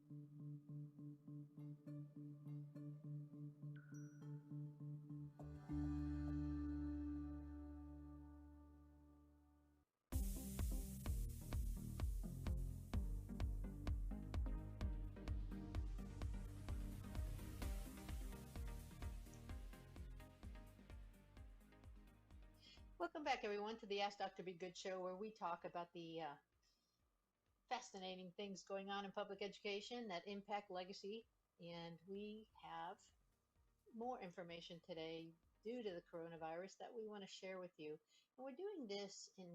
Welcome back, everyone, to the Ask Dr. Be Good show, where we talk about the fascinating things going on in public education that impact legacy. And we have more information today due to the coronavirus that we want to share with you. And we're doing this in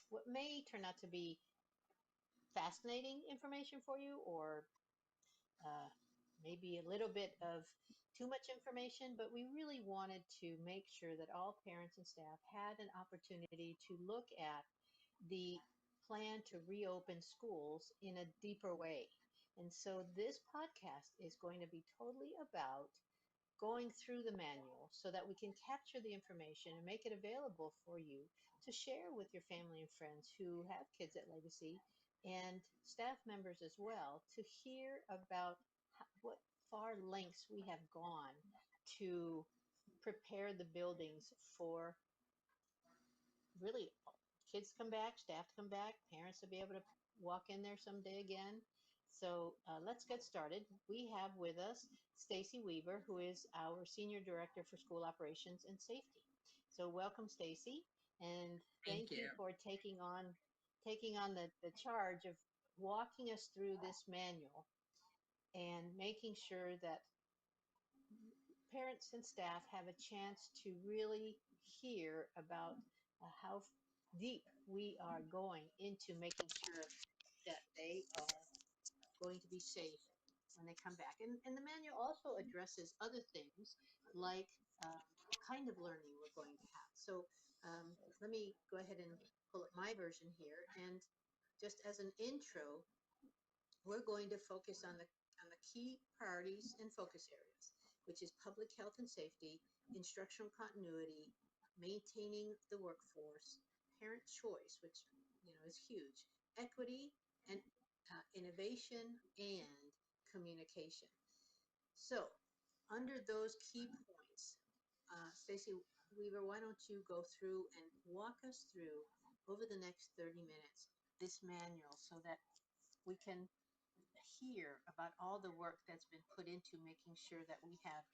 what may turn out to be fascinating information for you, or maybe a little bit of too much information, but we really wanted to make sure that all parents and staff had an opportunity to look at the plan to reopen schools in a deeper way. And so this podcast is going to be totally about going through the manual so that we can capture the information and make it available for you to share with your family and friends who have kids at Legacy, and staff members as well, to hear about what far lengths we have gone to prepare the buildings for really kids to come back, staff to come back, parents to be able to walk in there someday again. So let's get started. We have with us Stacy Weaver, who is our Senior Director for School Operations and Safety. So welcome, Stacy, and thank you for taking on the charge of walking us through this manual and making sure that parents and staff have a chance to really hear about how deep we are going into making sure that they are going to be safe when they come back. And the manual also addresses other things like the kind of learning we're going to have. So let me go ahead and pull up my version here. And just as an intro, we're going to focus on the key priorities and focus areas, which is public health and safety, instructional continuity, maintaining the workforce, parent choice, which is huge, equity, and innovation and communication. So under those key points, Stacy Weaver, why don't you go through and walk us through over the next 30 minutes this manual so that we can hear about all the work that's been put into making sure that we have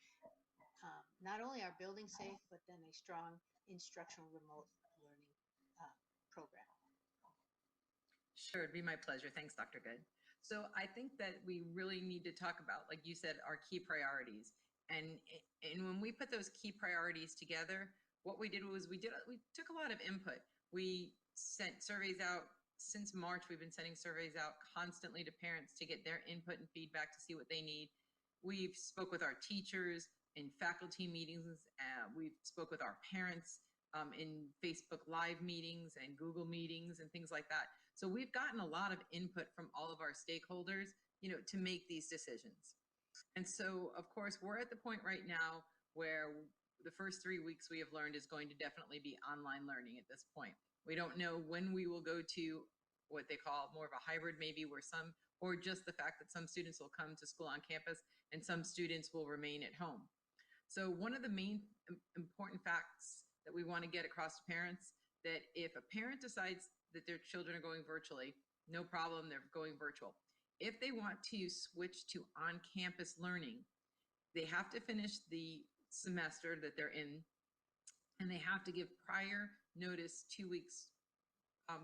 not only our building safe, but then a strong instructional remote learning program. Sure, it'd be my pleasure. Thanks, Dr. Good. So I think that we really need to talk about, like you said, our key priorities. And when we put those key priorities together, what we did was we took a lot of input. We sent surveys out. Since March, we've been sending surveys out constantly to parents to get their input and feedback to see what they need. We've spoke with our teachers in faculty meetings. We've spoke with our parents in Facebook Live meetings and Google meetings and things like that. So we've gotten a lot of input from all of our stakeholders, to make these decisions. And so, of course, we're at the point right now where the first 3 weeks we have learned is going to definitely be online learning at this point. We don't know when we will go to what they call more of a hybrid, maybe or just the fact that some students will come to school on campus and some students will remain at home. So one of the main important facts that we want to get across to parents, that if a parent decides that their children are going virtually, no problem, they're going virtual. If they want to switch to on-campus learning, they have to finish the semester that they're in, and they have to give prior notice 2 weeks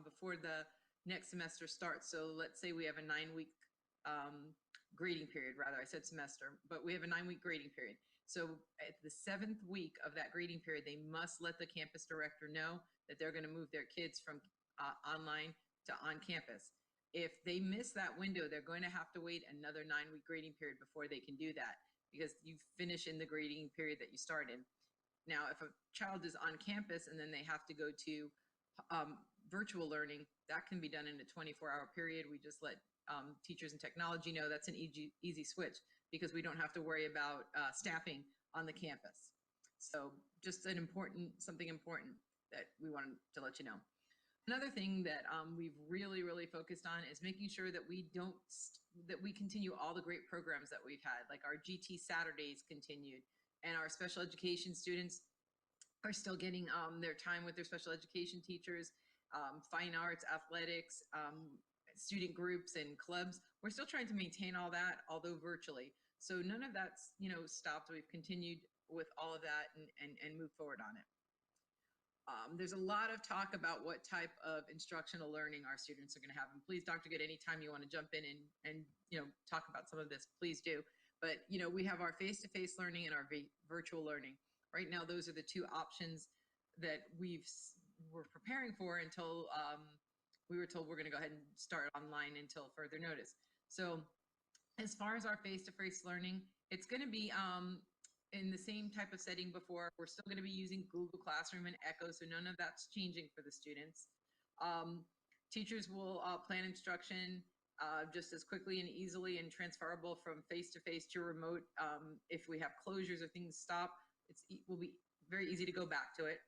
before the next semester starts. So let's say we have a 9-week grading period, rather, I said semester, but we have a 9-week grading period. So at the 7th week of that grading period, they must let the campus director know that they're going to move their kids from online to on campus. If they miss that window, they're going to have to wait another 9-week grading period before they can do that, because you finish in the grading period that you started. Now, if a child is on campus and then they have to go to virtual learning, that can be done in a 24-hour period. We just let teachers and technology know that's an easy switch, because we don't have to worry about staffing on the campus. So just something important that we wanted to let you know. Another thing that we've really focused on is making sure that we don't that we continue all the great programs that we've had, like our GT Saturdays continued, and our special education students are still getting their time with their special education teachers, fine arts, athletics, student groups and clubs. We're still trying to maintain all that, although virtually. So none of that's stopped. We've continued with all of that and moved forward on it. There's a lot of talk about what type of instructional learning our students are going to have. And please, Dr. Good, anytime you want to jump in and talk about some of this, please do. But we have our face-to-face learning and our virtual learning. Right now, those are the two options that we're preparing for until we were told we're going to go ahead and start online until further notice. So as far as our face-to-face learning, it's going to be in the same type of setting before. We're still going to be using Google Classroom and Echo, so none of that's changing for the students. Teachers will plan instruction just as quickly and easily and transferable from face-to-face to remote. If we have closures or things stop, it will be very easy to go back to it.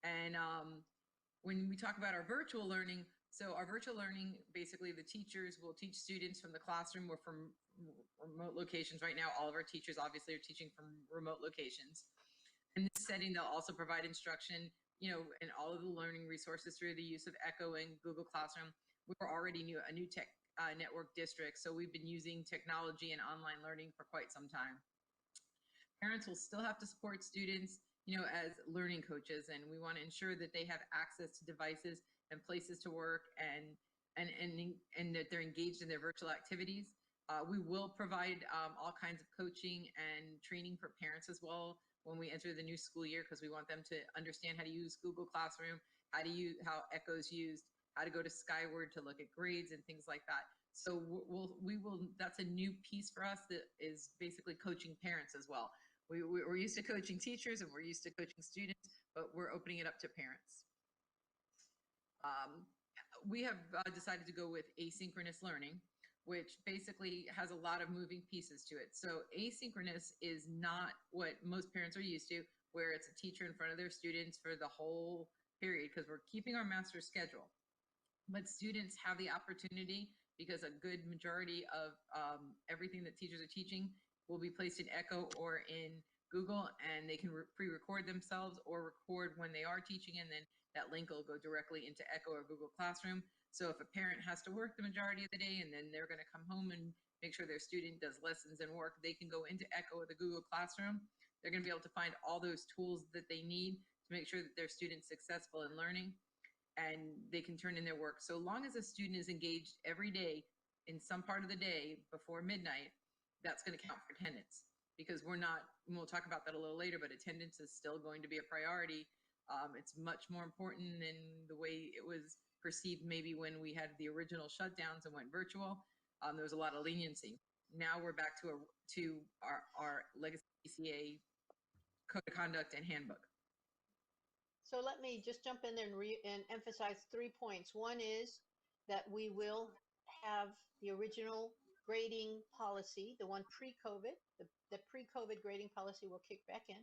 And when we talk about our virtual learning, so our virtual learning, basically the teachers will teach students from the classroom or from remote locations. Right now, all of our teachers obviously are teaching from remote locations. In this setting, they'll also provide instruction, and all of the learning resources through the use of Echo and Google Classroom. We're already a new tech network district, so we've been using technology and online learning for quite some time. Parents will still have to support students, as learning coaches, and we want to ensure that they have access to devices and places to work and that they're engaged in their virtual activities. We will provide all kinds of coaching and training for parents as well when we enter the new school year, because we want them to understand how to use Google Classroom, how Echo is used, how to go to Skyward to look at grades and things like that. So we will. That's a new piece for us that is basically coaching parents as well. We're used to coaching teachers and we're used to coaching students, but we're opening it up to parents. We have decided to go with asynchronous learning, which basically has a lot of moving pieces to it. So asynchronous is not what most parents are used to, where it's a teacher in front of their students for the whole period, because we're keeping our master schedule. But students have the opportunity, because a good majority of everything that teachers are teaching will be placed in Echo or in Google, and they can pre-record themselves or record when they are teaching, and then that link will go directly into Echo or Google Classroom. So if a parent has to work the majority of the day and then they're going to come home and make sure their student does lessons and work, they can go into Echo or the Google Classroom. They're going to be able to find all those tools that they need to make sure that their student's successful in learning, and they can turn in their work. So long as a student is engaged every day in some part of the day before midnight, that's going to count for attendance, because we'll talk about that a little later, but attendance is still going to be a priority. It's much more important than the way it was perceived maybe when we had the original shutdowns and went virtual. There was a lot of leniency. Now we're back to our legacy PCA code of conduct and handbook. So let me just jump in there and emphasize 3 points. One is that we will have the original grading policy, the one pre-COVID. The pre-COVID grading policy will kick back in,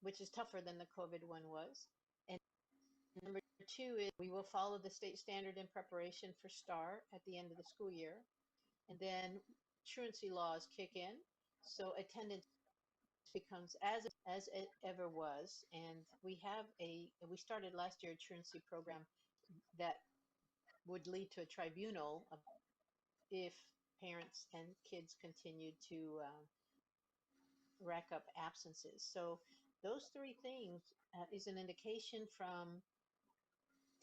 which is tougher than the COVID one was. And number 2 is we will follow the state standard in preparation for STAR at the end of the school year. And then truancy laws kick in, so attendance becomes as it ever was. And we started last year a truancy program that would lead to a tribunal if parents and kids continued to rack up absences. So those 3 things is an indication from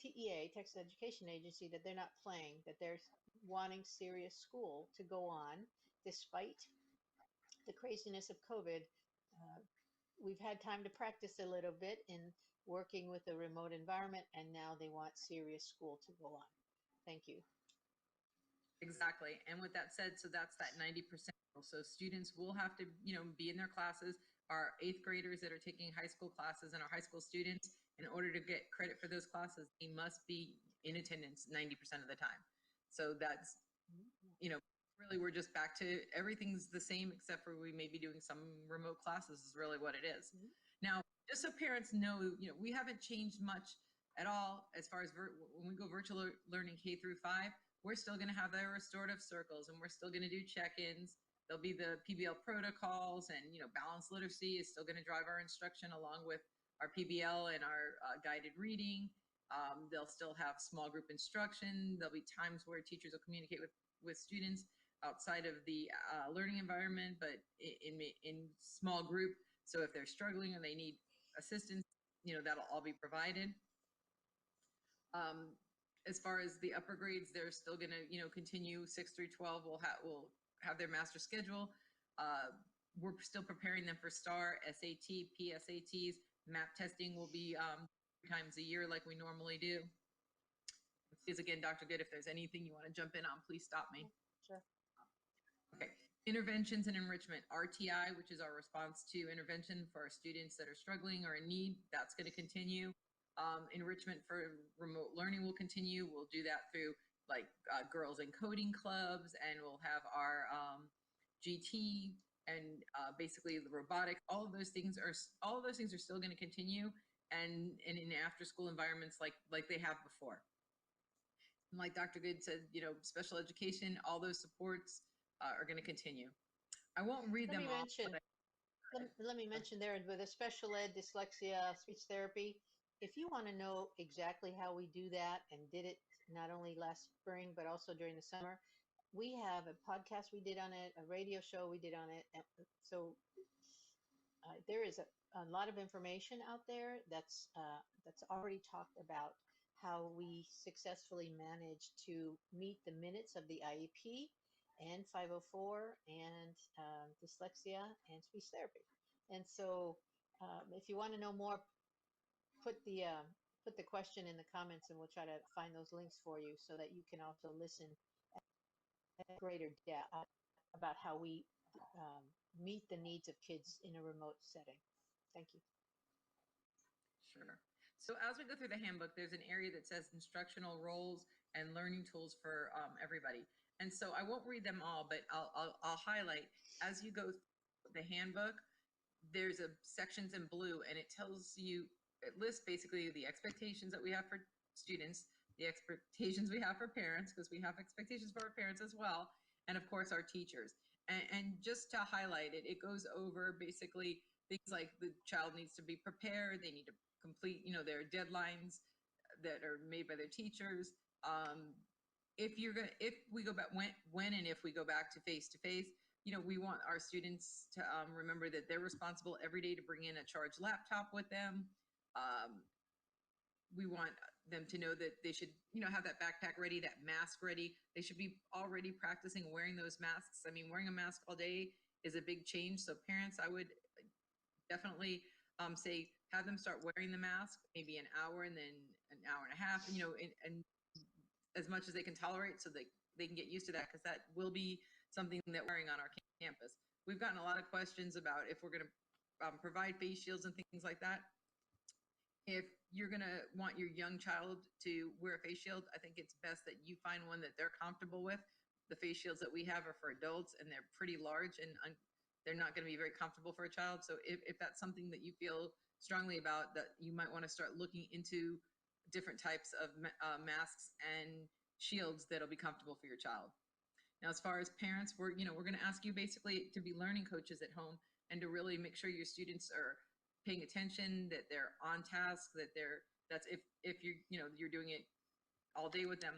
TEA, Texas Education Agency, that they're not playing, that they're wanting serious school to go on despite the craziness of COVID. We've had time to practice a little bit in working with a remote environment, and now they want serious school to go on. Thank you. Exactly. And with that said, so that's that 90%. So students will have to, be in their classes. Our 8th graders that are taking high school classes and our high school students, in order to get credit for those classes, they must be in attendance 90% of the time. So that's, really we're just back to everything's the same, except for we may be doing some remote classes is really what it is. Now, just so parents know, we haven't changed much at all. As far as when we go virtual learning K through 5, we're still going to have the restorative circles, and we're still going to do check-ins. There'll be the PBL protocols, and balanced literacy is still going to drive our instruction along with our PBL and our guided reading. They'll still have small group instruction. There'll be times where teachers will communicate with students outside of the learning environment, but in small group. So if they're struggling or they need assistance, that'll all be provided. As far as the upper grades, they're still going to, continue 6 through 12. Will have their master schedule. We're still preparing them for STAR, SAT, PSATs. MAP testing will be 3 times a year like we normally do. Please, again, Dr. Good, if there's anything you want to jump in on, please stop me. Sure. Okay. Interventions and enrichment, RTI, which is our response to intervention for our students that are struggling or in need, that's going to continue. Enrichment for remote learning will continue. We'll do that through like girls and coding clubs, and we'll have our GT and basically the robotics. All of those things are still going to continue, and in after school environments like they have before. And like Dr. Good said, special education, all those supports are going to continue. I won't read them all. Let me mention there with the special ed, dyslexia, speech therapy, if you want to know exactly how we do that and did it not only last spring, but also during the summer, we have a podcast we did on it, a radio show we did on it. So there is a lot of information out there that's already talked about how we successfully managed to meet the minutes of the IEP and 504 and dyslexia and speech therapy. And so if you want to know more, put the question in the comments and we'll try to find those links for you so that you can also listen at greater depth about how we meet the needs of kids in a remote setting. Thank you. Sure. So as we go through the handbook, there's an area that says instructional roles and learning tools for everybody. And so I won't read them all, but I'll highlight as you go through the handbook. There's a sections in blue, and it tells you, it lists basically the expectations that we have for students, the expectations we have for parents, because we have expectations for our parents as well, and of course our teachers. And just to highlight it, it goes over basically things like the child needs to be prepared, they need to complete, their deadlines that are made by their teachers. If we go back, when and if we go back to face, we want our students to remember that they're responsible every day to bring in a charged laptop with them. We want them to know that they should, have that backpack ready, that mask ready. They should be already practicing wearing those masks. I mean, wearing a mask all day is a big change. So parents, I would definitely say, have them start wearing the mask, maybe an hour and then an hour and a half, and as much as they can tolerate, so they can get used to that, because that will be something that we're wearing on our campus. We've gotten a lot of questions about if we're going to provide face shields and things like that. If you're going to want your young child to wear a face shield, I think it's best that you find one that they're comfortable with. The face shields that we have are for adults, and they're pretty large, and they're not going to be very comfortable for a child. So if that's something that you feel strongly about, that you might want to start looking into different types of masks and shields that'll be comfortable for your child. Now, as far as parents, we're going to ask you basically to be learning coaches at home and to really make sure your students are paying attention, that they're on task, that's if you're doing it all day with them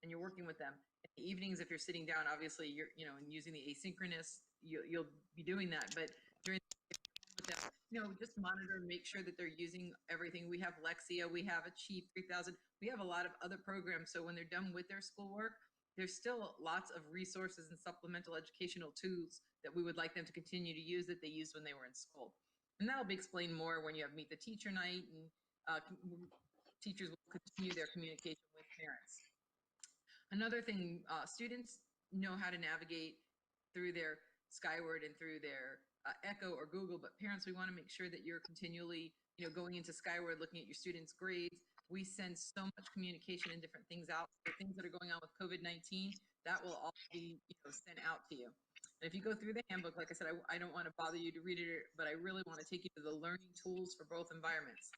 and you're working with them. In the evenings, if you're sitting down, obviously you're, and using the asynchronous, you'll be doing that. But during with them, just monitor and make sure that they're using everything. We have Lexia, we have Achieve 3000, we have a lot of other programs. So when they're done with their schoolwork, there's still lots of resources and supplemental educational tools that we would like them to continue to use that they used when they were in school. And that'll be explained more when you have Meet the Teacher Night, and teachers will continue their communication with parents. Another thing, students know how to navigate through their Skyward and through their Echo or Google, but parents, we want to make sure that you're continually, going into Skyward, looking at your students' grades. We send so much communication and different things out. The things that are going on with COVID-19, that will all be, sent out to you. And if you go through the handbook, like I said, I don't want to bother you to read it, but I really want to take you to the learning tools for both environments.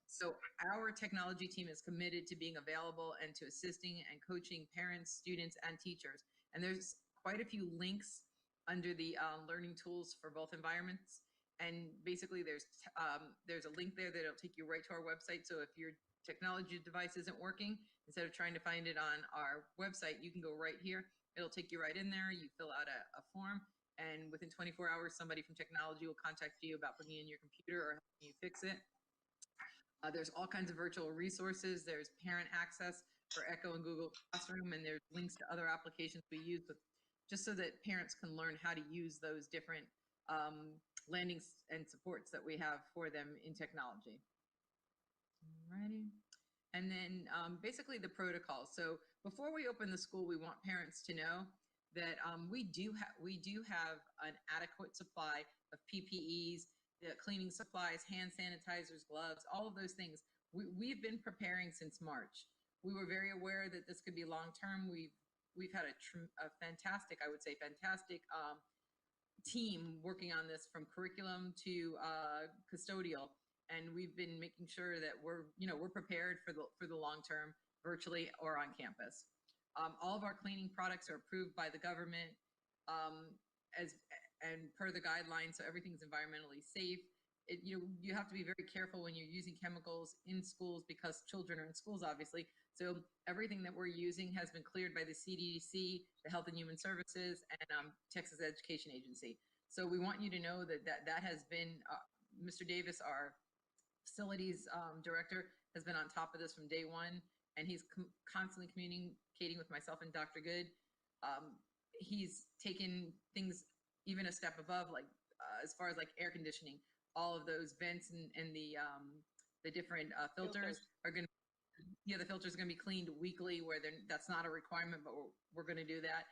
So our technology team is committed to being available and to assisting and coaching parents, students, and teachers. And there's quite a few links under the learning tools for both environments. And basically, there's a link there that'll take you right to our website. So if your technology device isn't working, instead of trying to find it on our website, you can go right here. It'll take you right in there. You fill out a form, and within 24 hours, somebody from technology will contact you about bringing in your computer or helping you fix it. There's all kinds of virtual resources. There's parent access for Echo and Google Classroom, and there's links to other applications we use just so that parents can learn how to use those different landings and supports that we have for them in technology. Alrighty. And then basically the protocol. So before we open the school, we want parents to know that we do have an adequate supply of PPEs, the cleaning supplies, hand sanitizers, gloves, all of those things. We've been preparing since March. We were very aware that this could be long term. We've had a fantastic, I would say, fantastic team working on this from curriculum to custodial, and we've been making sure that we're prepared for the long term, virtually or on campus. All of our cleaning products are approved by the government and per the guidelines, so everything's environmentally safe. You have to be very careful when you're using chemicals in schools because children are in schools, obviously. So everything that we're using has been cleared by the CDC, the Health and Human Services, and Texas Education Agency. So we want you to know that has been Mr. Davis, our facilities director, has been on top of this from day one, and he's constantly communicating with myself and Dr. Good. He's taken things even a step above, like as far as like air conditioning, all of those vents and the different filters are going to, the filters are going to be cleaned weekly, where that's not a requirement, but we're going to do that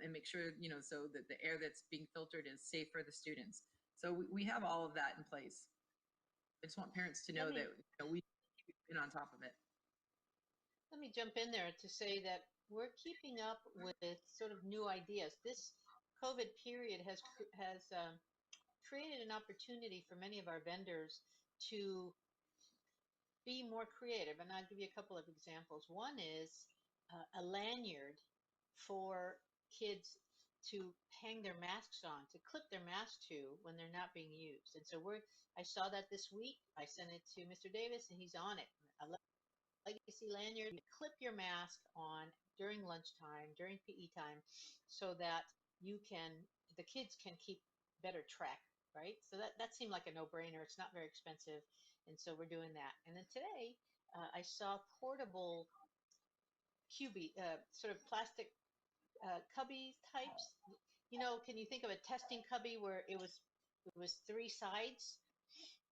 and make sure, so that the air that's being filtered is safe for the students. So we have all of that in place. I just want parents to know that we've been on top of it. Let me jump in there to say that we're keeping up with sort of new ideas. This COVID period has created an opportunity for many of our vendors to be more creative. And I'll give you a couple of examples. One is a lanyard for kids to hang their masks on, to clip their mask to when they're not being used. And so I saw that this week. I sent it to Mr. Davis, and he's on it. A legacy lanyard. You clip your mask on during lunchtime, during PE time, so that the kids can keep better track, right? So that seemed like a no-brainer. It's not very expensive, and so we're doing that. And then today, I saw portable sort of plastic cubby types. Can you think of a testing cubby where it was three sides?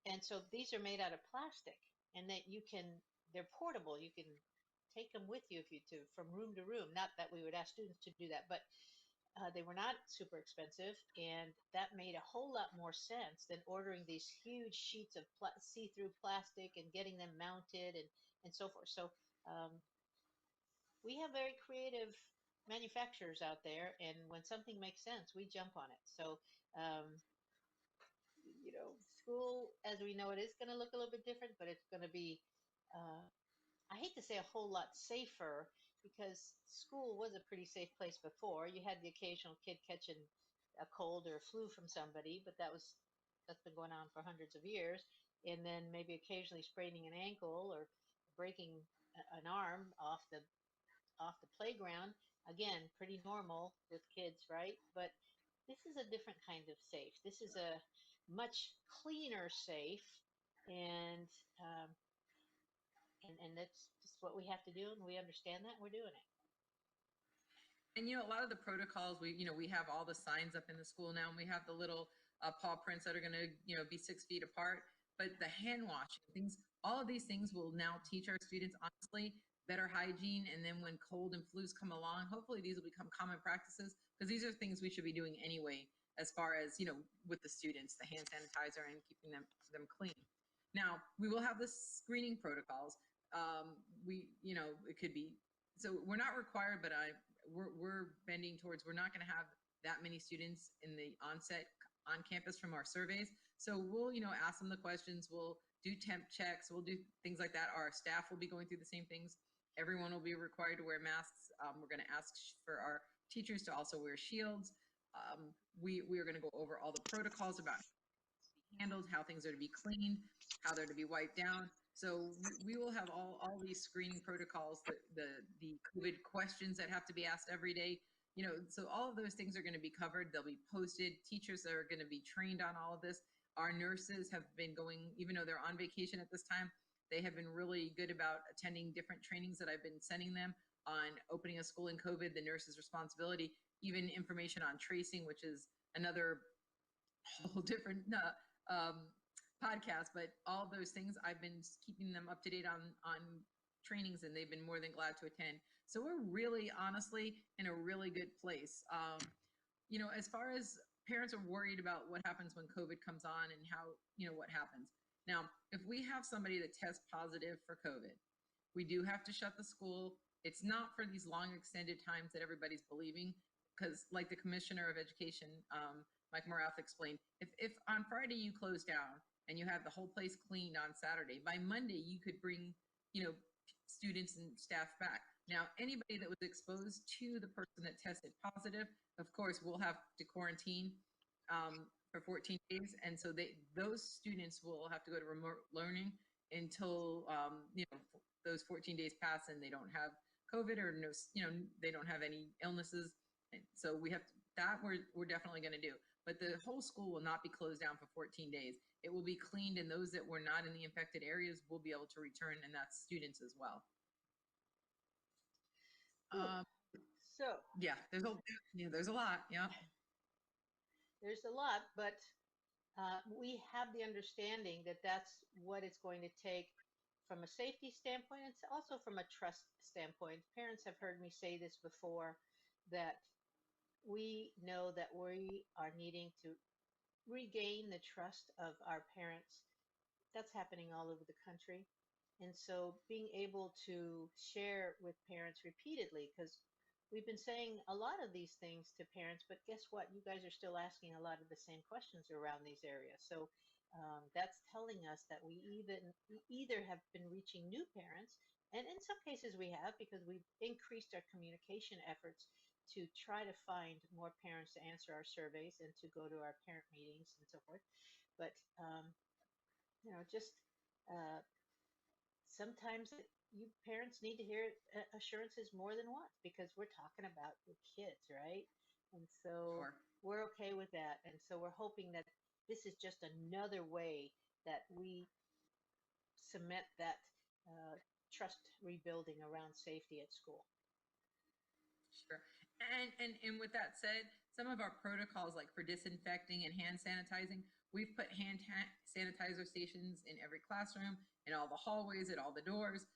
And so these are made out of plastic, and that they're portable. You can take them with you from room to room. Not that we would ask students to do that, but they were not super expensive, and that made a whole lot more sense than ordering these huge sheets of see-through plastic and getting them mounted and so forth. So we have very creative manufacturers out there, and when something makes sense, we jump on it. So school as we know it is going to look a little bit different, but it's going to be, I hate to say a whole lot safer, because school was a pretty safe place before. You had the occasional kid catching a cold or a flu from somebody, but that's been going on for hundreds of years. And then maybe occasionally spraining an ankle or breaking an arm off the playground. Again, pretty normal with kids, right? But this is a different kind of safe. This is a much cleaner safe, and um, and that's just what we have to do, and we understand that, and we're doing it. And a lot of the protocols, we have all the signs up in the school now, and we have the little paw prints that are going to be 6 feet apart. But the hand washing things, all of these things will now teach our students, honestly, better hygiene. And then when cold and flus come along, hopefully these will become common practices, because these are things we should be doing anyway, as far as with the students, the hand sanitizer and keeping them clean. Now we will have the screening protocols. It could be, so we're not required, but we're bending towards, we're not going to have that many students in the onset on campus from our surveys. So we'll, ask them the questions. We'll do temp checks. We'll do things like that. Our staff will be going through the same things. Everyone will be required to wear masks. We're going to ask for our teachers to also wear shields. We are going to go over all the protocols about handled, how things are to be cleaned, how they're to be wiped down. So we will have all these screening protocols, the COVID questions that have to be asked every day. So all of those things are going to be covered. They'll be posted. Teachers are going to be trained on all of this. Our nurses have been going, even though they're on vacation at this time, they have been really good about attending different trainings that I've been sending them on opening a school in COVID, the nurse's responsibility, even information on tracing, which is another whole different podcast, but all of those things I've been keeping them up to date on trainings, and they've been more than glad to attend. So we're really, honestly, in a really good place. As far as parents are worried about what happens when COVID comes on and how, what happens. Now, if we have somebody that tests positive for COVID, we do have to shut the school. It's not for these long extended times that everybody's believing, because like the Commissioner of Education, Mike Morath explained, if on Friday you close down and you have the whole place cleaned on Saturday, by Monday you could bring, students and staff back. Now, anybody that was exposed to the person that tested positive, of course, will have to quarantine for 14 days. And so those students will have to go to remote learning until, those 14 days pass and they don't have COVID or no, they don't have any illnesses. And so we have to, that we're definitely going to do. But the whole school will not be closed down for 14 days. It will be cleaned, and those that were not in the infected areas will be able to return, and that's students as well. So yeah, there's a lot. Yeah, there's a lot, but we have the understanding that that's what it's going to take from a safety standpoint. It's also from a trust standpoint. Parents have heard me say this before, that we know that we are needing to regain the trust of our parents. That's happening all over the country. And so being able to share with parents repeatedly, because we've been saying a lot of these things to parents, but guess what? You guys are still asking a lot of the same questions around these areas. So that's telling us that we either have been reaching new parents, and in some cases we have, because we've increased our communication efforts to try to find more parents to answer our surveys and to go to our parent meetings and so forth. But just sometimes you parents need to hear assurances more than once, because we're talking about your kids, right? And so sure. we're okay with that. And so we're hoping that this is just another way that we cement that trust rebuilding around safety at school. Sure. And with that said, some of our protocols, like for disinfecting and hand sanitizing, we've put hand sanitizer stations in every classroom, in all the hallways, at all the doors.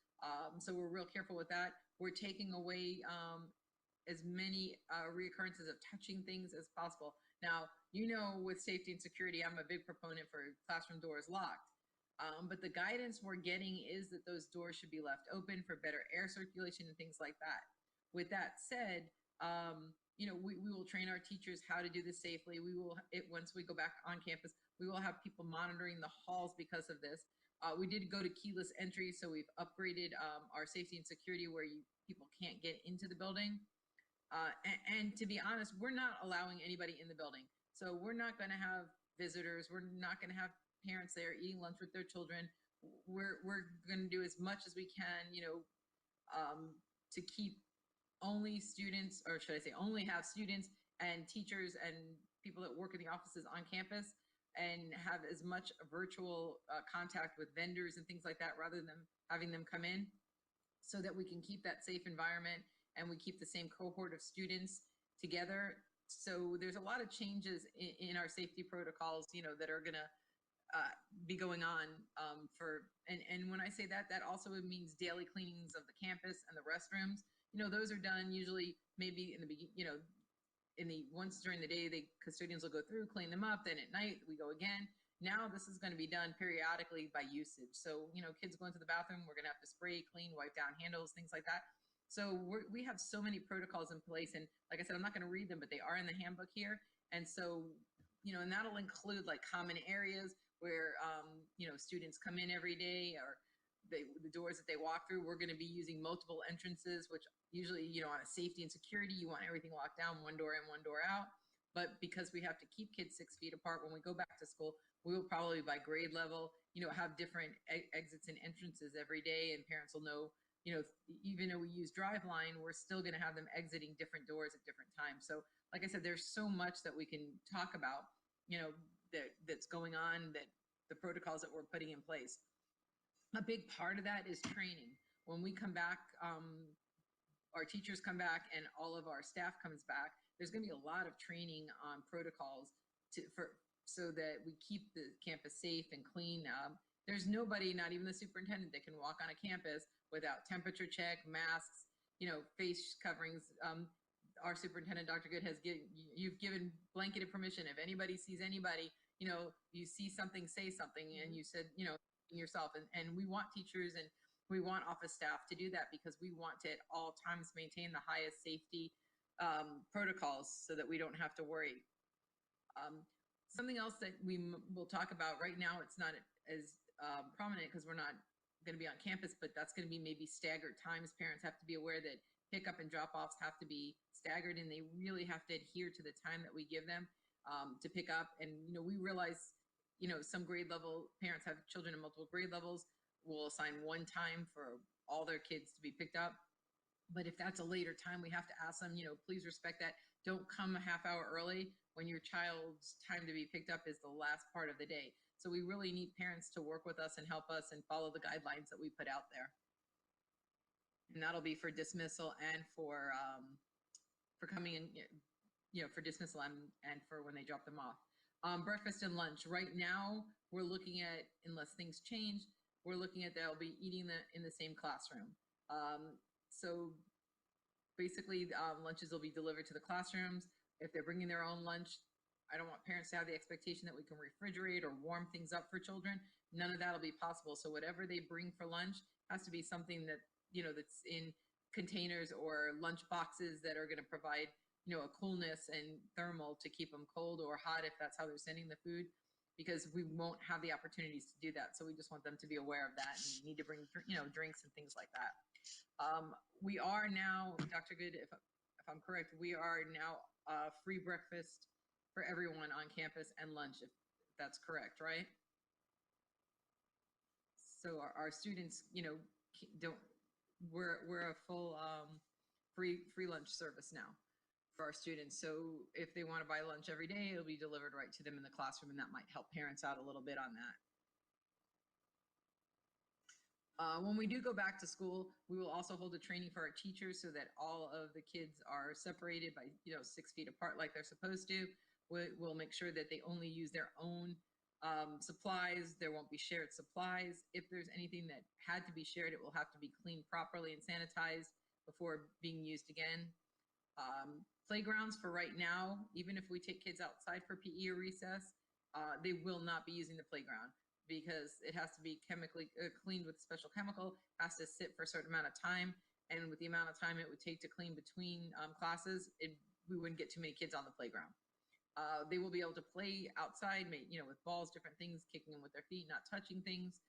So we're real careful with that. We're taking away as many reoccurrences of touching things as possible. Now, with safety and security, I'm a big proponent for classroom doors locked. But the guidance we're getting is that those doors should be left open for better air circulation and things like that. With that said, we will train our teachers how to do this safely. Once we go back on campus, we will have people monitoring the halls because of this. We did go to keyless entry, so we've upgraded our safety and security where people can't get into the building. And to be honest, we're not allowing anybody in the building. So we're not going to have visitors. We're not going to have parents there eating lunch with their children. We're going to do as much as we can, to keep only students, or should I say only have students and teachers and people that work in the offices on campus, and have as much virtual contact with vendors and things like that, rather than having them come in, so that we can keep that safe environment and we keep the same cohort of students together. So there's a lot of changes in our safety protocols, that are going to be going on and when I say that, that also means daily cleanings of the campus and the restrooms. Those are done usually maybe in the beginning, once during the day, the custodians will go through, clean them up. Then at night we go again. Now this is going to be done periodically by usage. So, kids go into the bathroom, we're going to have to spray, clean, wipe down handles, things like that. So we have so many protocols in place. And like I said, I'm not going to read them, but they are in the handbook here. And so and that'll include like common areas where, students come in every day, or the doors that they walk through. We're going to be using multiple entrances, which usually, on a safety and security, you want everything locked down, one door in, one door out. But because we have to keep kids 6 feet apart when we go back to school, we will probably by grade level, have different exits and entrances every day, and parents will know, even though we use Driveline, we're still going to have them exiting different doors at different times. So, like I said, there's so much that we can talk about, that's going on, that the protocols that we're putting in place. A big part of that is training. When we come back, our teachers come back and all of our staff comes back, there's going to be a lot of training on protocols so that we keep the campus safe and clean. There's nobody, not even the superintendent, that can walk on a campus without temperature check, masks, face coverings. Our superintendent, Dr. Good, you've given blanketed permission. If anybody sees anybody, you see something, say something, and you said, yourself. And we want teachers and we want office staff to do that, because we want to at all times maintain the highest safety protocols so that we don't have to worry. Something else that we will talk about right now, it's not as prominent because we're not going to be on campus, but that's going to be maybe staggered times. Parents have to be aware that pickup and drop-offs have to be staggered, and they really have to adhere to the time that we give them to pick up. And, we realize, some grade level parents have children in multiple grade levels, will assign one time for all their kids to be picked up. But if that's a later time, we have to ask them, please respect that. Don't come a half hour early when your child's time to be picked up is the last part of the day. So we really need parents to work with us and help us and follow the guidelines that we put out there. And that'll be for dismissal and for coming in, for dismissal and for when they drop them off. Breakfast and lunch. Right now, we're looking at, unless things change, we're looking at they'll be eating in the same classroom. So basically, lunches will be delivered to the classrooms. If they're bringing their own lunch, I don't want parents to have the expectation that we can refrigerate or warm things up for children. None of that will be possible. So whatever they bring for lunch has to be something that, that's in containers or lunch boxes that are going to provide, a coolness and thermal to keep them cold or hot if that's how they're sending the food, because we won't have the opportunities to do that. So we just want them to be aware of that and need to bring, drinks and things like that. We are now, Dr. Good, if I'm correct, we are now free breakfast for everyone on campus and lunch, if that's correct, right? So our students, we're a full free lunch service now for our students. So if they want to buy lunch every day, it'll be delivered right to them in the classroom, and that might help parents out a little bit on that. When we do go back to school, we will also hold a training for our teachers so that all of the kids are separated by 6 feet apart like they're supposed to. We'll make sure that they only use their own supplies. There won't be shared supplies. If there's anything that had to be shared, it will have to be cleaned properly and sanitized before being used again. Playgrounds for right now, even if we take kids outside for PE or recess, they will not be using the playground, because it has to be chemically cleaned with special chemical, has to sit for a certain amount of time. And with the amount of time it would take to clean between classes, we wouldn't get too many kids on the playground. They will be able to play outside, with balls, different things, kicking them with their feet, not touching things.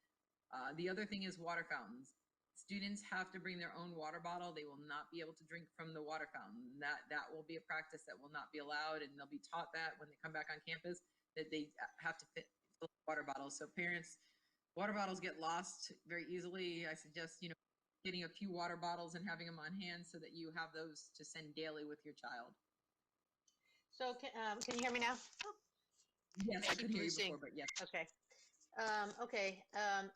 The other thing is water fountains. Students have to bring their own water bottle. They will not be able to drink from the water fountain. That will be a practice that will not be allowed, and they'll be taught that when they come back on campus, that they have to fill water bottles. So parents, water bottles get lost very easily. I suggest, getting a few water bottles and having them on hand so that you have those to send daily with your child. So can you hear me now? Yes, I could hear you before, but yes. Okay.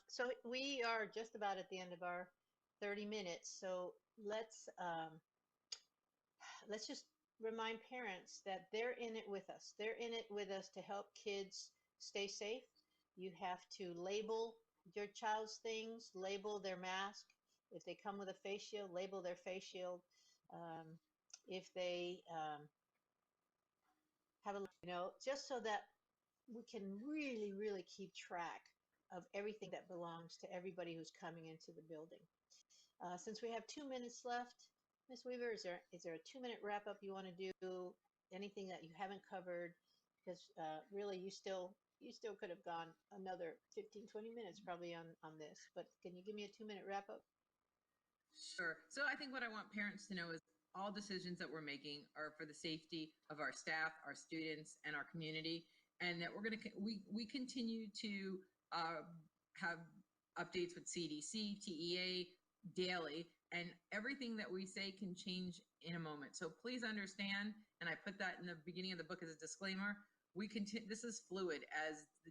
So we are just about at the end of our 30 minutes. So let's just remind parents that they're in it with us. They're in it with us to help kids stay safe. You have to label your child's things, label their mask. If they come with a face shield, label their face shield. If they have a, just so that we can really, really keep track of everything that belongs to everybody who's coming into the building. Since we have 2 minutes left, Ms. Weaver, is there a 2-minute wrap up you want to do? Anything that you haven't covered? because really you still could have gone another 15-20 minutes probably on this. But can you give me a 2-minute wrap up? Sure. So I think what I want parents to know is all decisions that we're making are for the safety of our staff, our students, and our community, and that we continue to have updates with CDC, TEA daily, and everything that we say can change in a moment. So please understand, and I put that in the beginning of the book as a disclaimer. This is fluid as the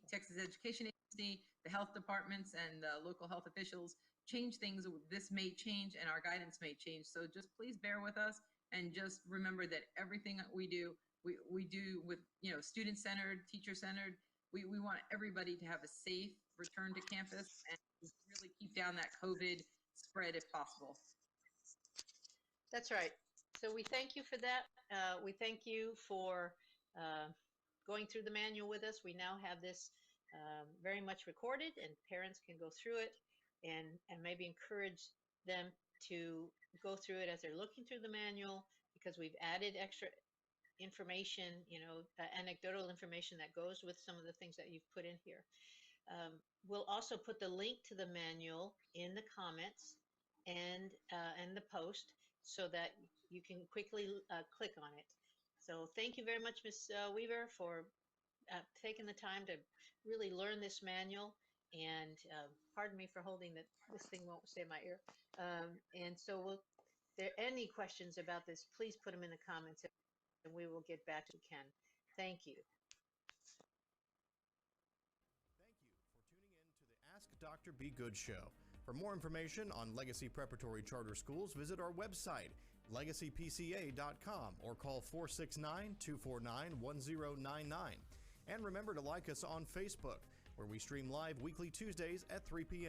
Texas Education Agency, the health departments, and the local health officials change things. This may change and our guidance may change. So just please bear with us and just remember that everything that we do, we do with, student-centered, teacher-centered. We want everybody to have a safe return to campus and really keep down that COVID spread if possible. That's right. So we thank you for that. We thank you for going through the manual with us. We now have this very much recorded, and parents can go through it and maybe encourage them to go through it as they're looking through the manual, because we've added extra information, anecdotal information that goes with some of the things that you've put in here. We'll also put the link to the manual in the comments and the post so that you can quickly click on it. So thank you very much, Ms. Weaver, for taking the time to really learn this manual. And pardon me for holding this thing won't stay in my ear. And so if there are any questions about this, please put them in the comments and we will get back to Ken. Thank you. Thank you for tuning in to the Ask Dr. Be Good show. For more information on Legacy Preparatory Charter Schools, visit our website, legacypca.com, or call 469-249-1099. And remember to like us on Facebook, where we stream live weekly Tuesdays at 3 p.m.